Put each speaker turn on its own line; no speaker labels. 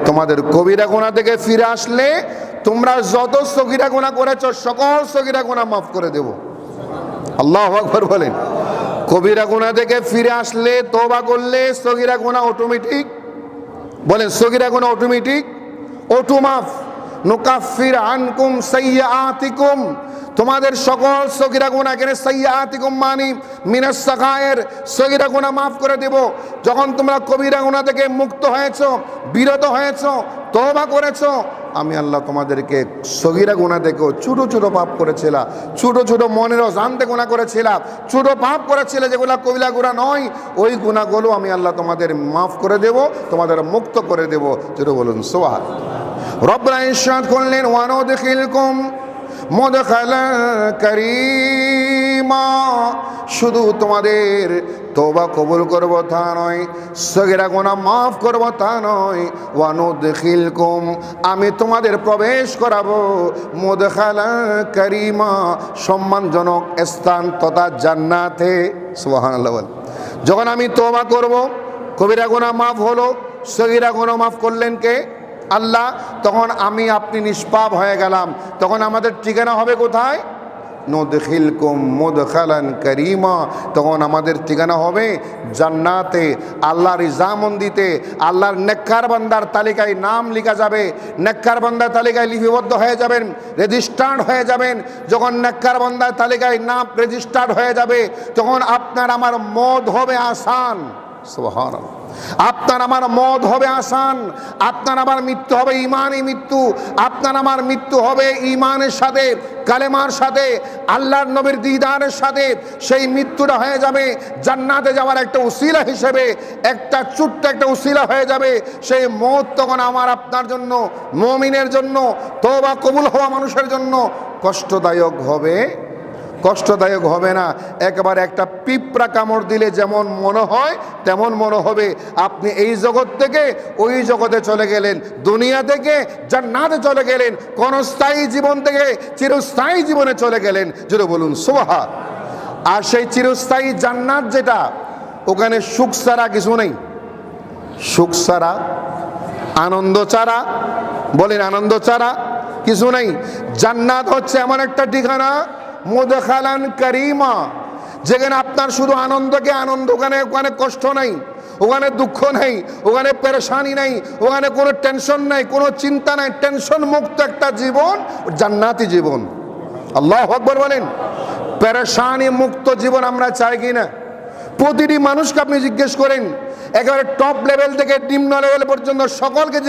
তোমাদের কবিরা গুনাহ থেকে ফিরে আসলে তোমরা যত সগীরা গুনাহ করেছো সকল সগীরা গুনাহ মাফ করে দেব। আল্লাহু আকবার বলেন। কবিরা গুনাহ থেকে ফিরে আসলে তওবা করলে সগীরা গুনাহ অটোমেটিক, বলেন সগীরা গুনাহ অটোমেটিক অটো মাফ। নুকাফির আনকুম সাইয়্যাতিকুম, তোমাদের সকল সগীরা গুনাহ, এখানে সাইয়্যাতিকুম মানে মিনাস সাগায়ের, সগীরা গুনাহ মাফ করে দেব। যখন তোমরা কবিরা গুনাহ থেকে মুক্ত হয়েছো, বিরত হয়েছো, তওবা করেছো, আমি আল্লাহ তোমাদেরকে সগীরা গুনাহ থেকেও ছোট ছোট পাপ করেছিলাম, ছোট ছোট মনেরও জানতে গুনাহ করেছিলাম, ছোট পাপ করেছিলে যেগুলো কবিরা গুনাহ নয়, ওই গুনাহগুলো আমি আল্লাহ তোমাদের মাফ করে দেব, তোমাদের মুক্ত করে দেব। যেটা বলুন সুবহান। রব্বুল ইরশাদ করলেন ওয়ানুদখিলকুম মুদখালান কারীমা, শুধু তোমাদের তওবা কবুল করব তা নয়, সগীরা গুনাহ মাফ করব তা নয়, ওয়ানুদখিলকুম আমি তোমাদের প্রবেশ করাবো মুদখালান কারীমা সম্মানজনক স্থান তথা জান্নাতে। সুবহানাল্লাহ। যখন আমি তওবা করব, কবিরা গুনাহ মাফ হলো, সগীরা গুনাহ মাফ করলেন কে? আল্লাহ। তখন আমি আপনি নিষ্পাপ হয়ে গেলাম, তখন আমাদের ঠিকানা হবে কোথায়? নুদখিলকুম মুদখালান কারীমা, তখন আমাদের ঠিকানা হবে জান্নাতে, আল্লাহর রিজামন্দিতে, আল্লাহর নেককার বান্দার তালিকায় নাম লেখা যাবে, নেককার বান্দার তালিকায় লিপিবদ্ধ হয়ে যাবেন, রেজিস্টার্ড হয়ে যাবেন। যখন নেককার বান্দার তালিকায় নাম রেজিস্টার্ড হয়ে যাবে, তখন আপনার আমার মওত হবে আসান। সুবহানাল্লাহ। আপনার আমার মওত হবে আসান, আপনার আমার মৃত্যু হবে ঈমানি মৃত্যু, আপনার আমার মৃত্যু হবে ঈমানের সাথে, কালেমার সাথে, আল্লাহর নবীর দিদারের সাথে। সেই মৃত্যুটা হয়ে যাবে জান্নাতে যাওয়ার একটা উসিলা হিসেবে, একটা ছোট্ট একটা উসিলা হয়ে যাবে। সেই মওত তখন আমার আপনার জন্য, মুমিনের জন্য, তওবা কবুল হওয়া মানুষের জন্য কষ্টদায়ক হবে, কষ্টদায়ক হবে না। একবার একটা পিঁপড়া কামড় দিলে যেমন মনে হয় তেমন মনে হবে আপনি এই জগৎ থেকে ওই জগতে চলে গেলেন, দুনিয়া থেকে জান্নাতে চলে গেলেন, ক্ষণস্থায়ী জীবন থেকে চিরস্থায়ী জীবনে চলে গেলেন। যেটা বলুন সুবহান। আর সেই চিরস্থায়ী জান্নাত যেটা, ওখানে সুখ ছাড়া কিছু নেই, সুখ ছাড়া, আনন্দ ছাড়া, বলেন আনন্দ ছাড়া কিছু নেই। জান্নাত হচ্ছে এমন একটা ঠিকানা মুদখালান কারীমা, যেখানে আপনার শুধু আনন্দকে আনন্দ, ওখানে ওখানে কষ্ট নাই, ওখানে দুঃখ নেই, ওখানে পেরেশানি নেই, ওখানে কোনো টেনশন নাই, কোনো চিন্তা নাই, টেনশন মুক্ত একটা জীবন, জান্নাতি জীবন। আল্লাহু আকবার বলেন। পেরেশানি মুক্ত জীবন আমরা চাই কি না? প্রতিটি মানুষকে আপনি জিজ্ঞেস করেন, একেবারে টপ লেভেল থেকে নিম্ন লেভেল পর্যন্ত সকলকে